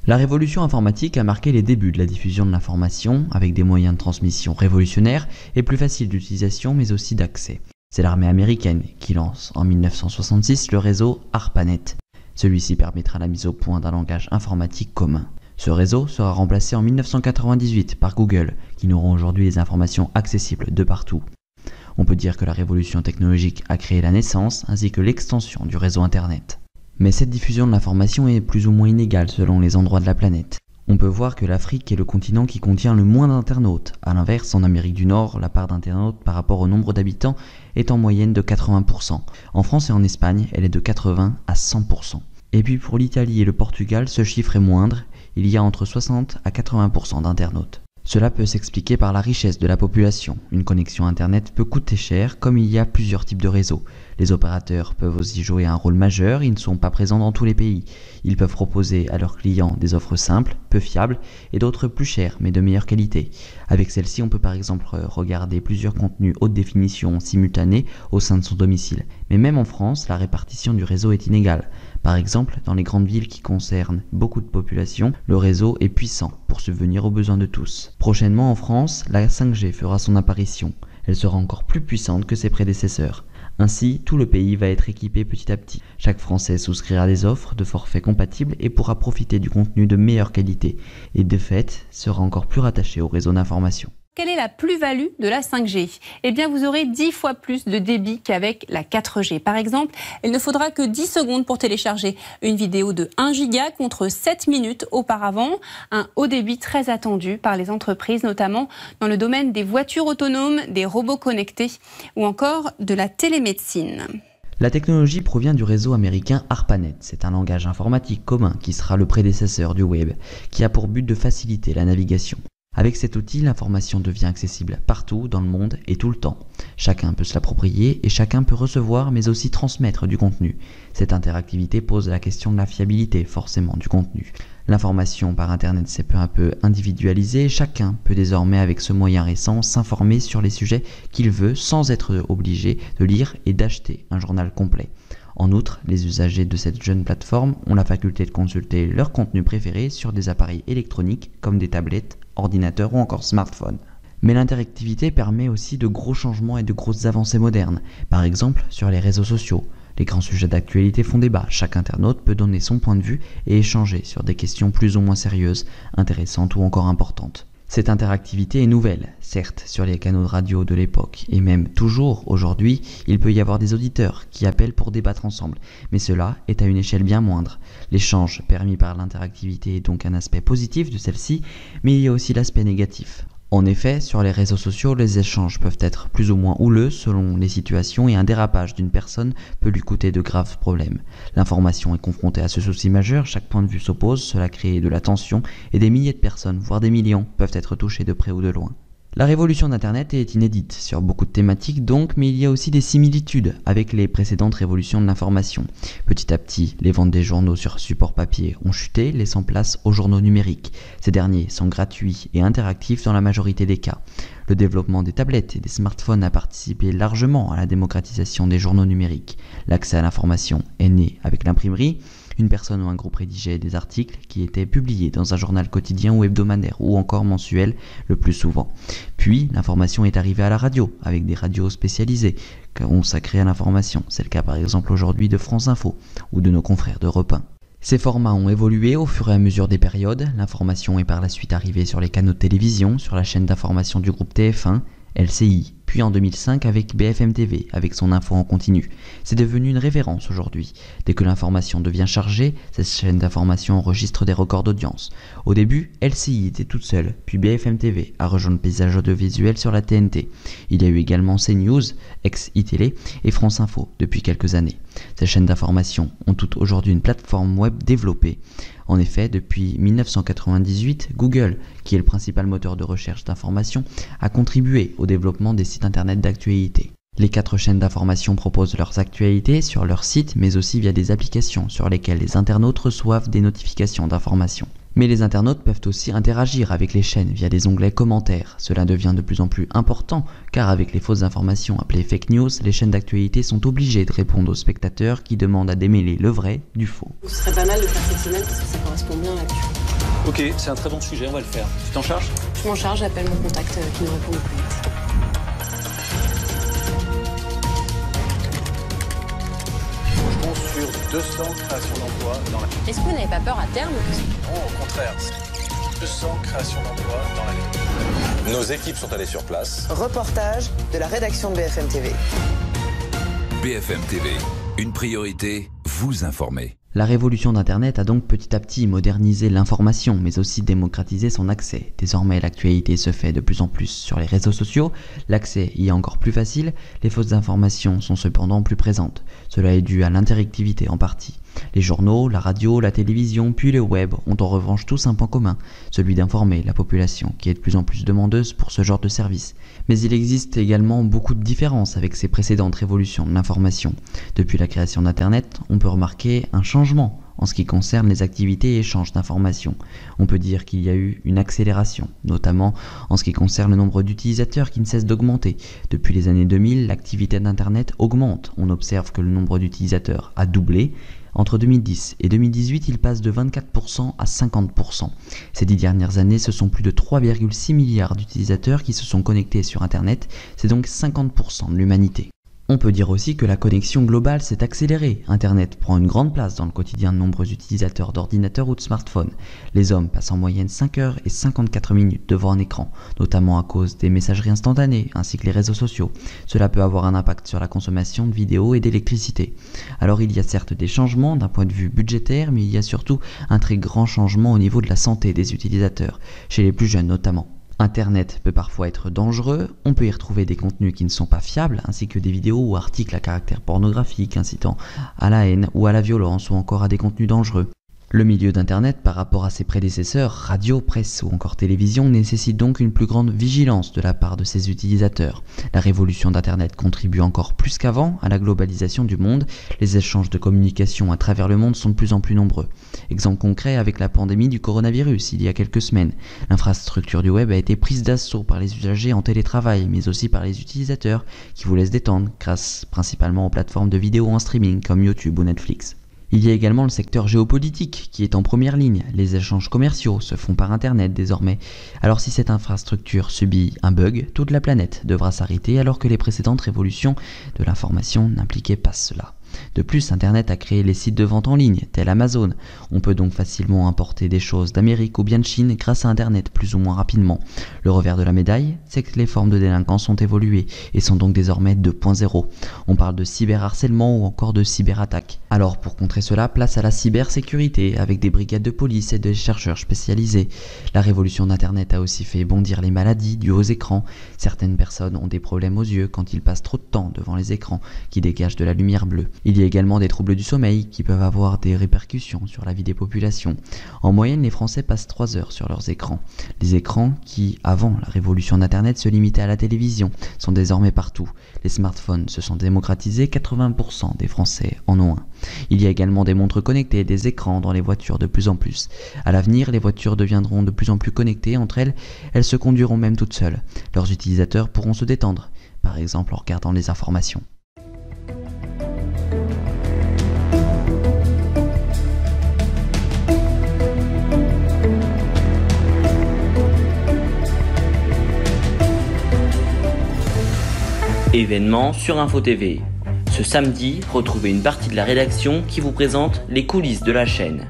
La révolution informatique a marqué les débuts de la diffusion de l'information, avec des moyens de transmission révolutionnaires et plus faciles d'utilisation mais aussi d'accès. C'est l'armée américaine qui lance en 1966 le réseau ARPANET. Celui-ci permettra la mise au point d'un langage informatique commun. Ce réseau sera remplacé en 1998 par Google, qui nous rend aujourd'hui les informations accessibles de partout. On peut dire que la révolution technologique a créé la naissance ainsi que l'extension du réseau Internet. Mais cette diffusion de l'information est plus ou moins inégale selon les endroits de la planète. On peut voir que l'Afrique est le continent qui contient le moins d'internautes. A l'inverse, en Amérique du Nord, la part d'internautes par rapport au nombre d'habitants est en moyenne de 80%. En France et en Espagne, elle est de 80 à 100%. Et puis pour l'Italie et le Portugal, ce chiffre est moindre, il y a entre 60 à 80% d'internautes. Cela peut s'expliquer par la richesse de la population. Une connexion Internet peut coûter cher, comme il y a plusieurs types de réseaux. Les opérateurs peuvent aussi jouer un rôle majeur, ils ne sont pas présents dans tous les pays. Ils peuvent proposer à leurs clients des offres simples, peu fiables, et d'autres plus chères, mais de meilleure qualité. Avec celle-ci, on peut par exemple regarder plusieurs contenus haute définition simultanés au sein de son domicile. Mais même en France, la répartition du réseau est inégale. Par exemple, dans les grandes villes qui concernent beaucoup de population, le réseau est puissant pour subvenir aux besoins de tous. Prochainement en France, la 5G fera son apparition. Elle sera encore plus puissante que ses prédécesseurs. Ainsi, tout le pays va être équipé petit à petit. Chaque Français souscrira des offres de forfaits compatibles et pourra profiter du contenu de meilleure qualité. Et de fait, sera encore plus rattaché au réseau d'information. Quelle est la plus-value de la 5G? Eh bien, vous aurez 10 fois plus de débit qu'avec la 4G. Par exemple, il ne faudra que 10 secondes pour télécharger une vidéo de 1 giga contre 7 minutes auparavant. Un haut débit très attendu par les entreprises, notamment dans le domaine des voitures autonomes, des robots connectés ou encore de la télémédecine. La technologie provient du réseau américain ARPANET. C'est un langage informatique commun qui sera le prédécesseur du web, qui a pour but de faciliter la navigation. Avec cet outil, l'information devient accessible partout dans le monde et tout le temps. Chacun peut se l'approprier et chacun peut recevoir mais aussi transmettre du contenu. Cette interactivité pose la question de la fiabilité forcément du contenu. L'information par Internet s'est peu à peu individualisée et chacun peut désormais avec ce moyen récent s'informer sur les sujets qu'il veut sans être obligé de lire et d'acheter un journal complet. En outre, les usagers de cette jeune plateforme ont la faculté de consulter leur contenu préféré sur des appareils électroniques comme des tablettes, ordinateurs ou encore smartphones. Mais l'interactivité permet aussi de gros changements et de grosses avancées modernes. Par exemple, sur les réseaux sociaux, les grands sujets d'actualité font débat. Chaque internaute peut donner son point de vue et échanger sur des questions plus ou moins sérieuses, intéressantes ou encore importantes. Cette interactivité est nouvelle, certes, sur les canaux de radio de l'époque, et même toujours aujourd'hui, il peut y avoir des auditeurs qui appellent pour débattre ensemble, mais cela est à une échelle bien moindre. L'échange permis par l'interactivité est donc un aspect positif de celle-ci, mais il y a aussi l'aspect négatif. En effet, sur les réseaux sociaux, les échanges peuvent être plus ou moins houleux selon les situations et un dérapage d'une personne peut lui coûter de graves problèmes. L'information est confrontée à ce souci majeur, chaque point de vue s'oppose, cela crée de la tension et des milliers de personnes, voire des millions, peuvent être touchées de près ou de loin. La révolution d'Internet est inédite sur beaucoup de thématiques donc, mais il y a aussi des similitudes avec les précédentes révolutions de l'information. Petit à petit, les ventes des journaux sur support papier ont chuté, laissant place aux journaux numériques. Ces derniers sont gratuits et interactifs dans la majorité des cas. Le développement des tablettes et des smartphones a participé largement à la démocratisation des journaux numériques. L'accès à l'information est né avec l'imprimerie. Une personne ou un groupe rédigeait des articles qui étaient publiés dans un journal quotidien ou hebdomadaire ou encore mensuel le plus souvent. Puis l'information est arrivée à la radio avec des radios spécialisées consacrées à l'information. C'est le cas par exemple aujourd'hui de France Info ou de nos confrères d'Europe 1. Ces formats ont évolué au fur et à mesure des périodes. L'information est par la suite arrivée sur les canaux de télévision, sur la chaîne d'information du groupe TF1, LCI, puis en 2005 avec BFM TV, avec son info en continu. C'est devenu une référence aujourd'hui. Dès que l'information devient chargée, cette chaîne d'information enregistre des records d'audience. Au début, LCI était toute seule, puis BFM TV a rejoint le paysage audiovisuel sur la TNT. Il y a eu également CNews, ex-iTélé, et France Info depuis quelques années. Ces chaînes d'information ont toutes aujourd'hui une plateforme web développée. En effet, depuis 1998, Google, qui est le principal moteur de recherche d'information, a contribué au développement des sites internet d'actualité. Les 4 chaînes d'information proposent leurs actualités sur leur site, mais aussi via des applications sur lesquelles les internautes reçoivent des notifications d'informations. Mais les internautes peuvent aussi interagir avec les chaînes via des onglets commentaires. Cela devient de plus en plus important car avec les fausses informations appelées fake news, les chaînes d'actualité sont obligées de répondre aux spectateurs qui demandent à démêler le vrai du faux. Ce serait pas mal de faire cette semaine parce que ça correspond bien à l'actu. Ok, c'est un très bon sujet, on va le faire. Tu t'en charges ? Je m'en charge, j'appelle mon contact qui nous répond le plus vite. Sur 200 créations d'emplois dans l'année. Est-ce que vous n'avez pas peur à terme que... Non, au contraire. 200 créations d'emplois dans l'année. Nos équipes sont allées sur place. Reportage de la rédaction de BFM TV. BFM TV, une priorité, vous informer. La révolution d'Internet a donc petit à petit modernisé l'information, mais aussi démocratisé son accès. Désormais, l'actualité se fait de plus en plus sur les réseaux sociaux, l'accès y est encore plus facile, les fausses informations sont cependant plus présentes. Cela est dû à l'interactivité en partie. Les journaux, la radio, la télévision, puis le web ont en revanche tous un point commun, celui d'informer la population, qui est de plus en plus demandeuse pour ce genre de service. Mais il existe également beaucoup de différences avec ces précédentes révolutions de l'information. Depuis la création d'Internet, on peut remarquer un changement en ce qui concerne les activités et échanges d'informations. On peut dire qu'il y a eu une accélération, notamment en ce qui concerne le nombre d'utilisateurs qui ne cesse d'augmenter. Depuis les années 2000, l'activité d'Internet augmente. On observe que le nombre d'utilisateurs a doublé. Entre 2010 et 2018, il passe de 24% à 50%. Ces 10 dernières années, ce sont plus de 3,6 milliards d'utilisateurs qui se sont connectés sur Internet, c'est donc 50% de l'humanité. On peut dire aussi que la connexion globale s'est accélérée. Internet prend une grande place dans le quotidien de nombreux utilisateurs d'ordinateurs ou de smartphones. Les hommes passent en moyenne 5 heures et 54 minutes devant un écran, notamment à cause des messageries instantanées ainsi que les réseaux sociaux. Cela peut avoir un impact sur la consommation de vidéos et d'électricité. Alors il y a certes des changements d'un point de vue budgétaire, mais il y a surtout un très grand changement au niveau de la santé des utilisateurs, chez les plus jeunes notamment. Internet peut parfois être dangereux, on peut y retrouver des contenus qui ne sont pas fiables, ainsi que des vidéos ou articles à caractère pornographique incitant à la haine ou à la violence ou encore à des contenus dangereux. Le milieu d'Internet, par rapport à ses prédécesseurs, radio, presse ou encore télévision, nécessite donc une plus grande vigilance de la part de ses utilisateurs. La révolution d'Internet contribue encore plus qu'avant à la globalisation du monde. Les échanges de communication à travers le monde sont de plus en plus nombreux. Exemple concret avec la pandémie du coronavirus il y a quelques semaines. L'infrastructure du web a été prise d'assaut par les usagers en télétravail, mais aussi par les utilisateurs qui voulaient se détendre grâce principalement aux plateformes de vidéo en streaming comme YouTube ou Netflix. Il y a également le secteur géopolitique qui est en première ligne. Les échanges commerciaux se font par Internet désormais. Alors si cette infrastructure subit un bug, toute la planète devra s'arrêter alors que les précédentes révolutions de l'information n'impliquaient pas cela. De plus, Internet a créé les sites de vente en ligne, tel Amazon. On peut donc facilement importer des choses d'Amérique ou bien de Chine grâce à Internet plus ou moins rapidement. Le revers de la médaille, c'est que les formes de délinquance ont évolué et sont donc désormais 2.0. On parle de cyberharcèlement ou encore de cyberattaque. Alors pour contrer cela, place à la cybersécurité avec des brigades de police et des chercheurs spécialisés. La révolution d'Internet a aussi fait bondir les maladies dues aux écrans. Certaines personnes ont des problèmes aux yeux quand ils passent trop de temps devant les écrans qui dégagent de la lumière bleue. Il y a également des troubles du sommeil qui peuvent avoir des répercussions sur la vie des populations. En moyenne, les Français passent 3 heures sur leurs écrans. Les écrans qui, avant la révolution d'Internet, se limitaient à la télévision, sont désormais partout. Les smartphones se sont démocratisés, 80% des Français en ont un. Il y a également des montres connectées et des écrans dans les voitures de plus en plus. À l'avenir, les voitures deviendront de plus en plus connectées entre elles, elles se conduiront même toutes seules. Leurs utilisateurs pourront se détendre, par exemple en regardant les informations. Événement sur Info TV. Ce samedi, retrouvez une partie de la rédaction qui vous présente les coulisses de la chaîne.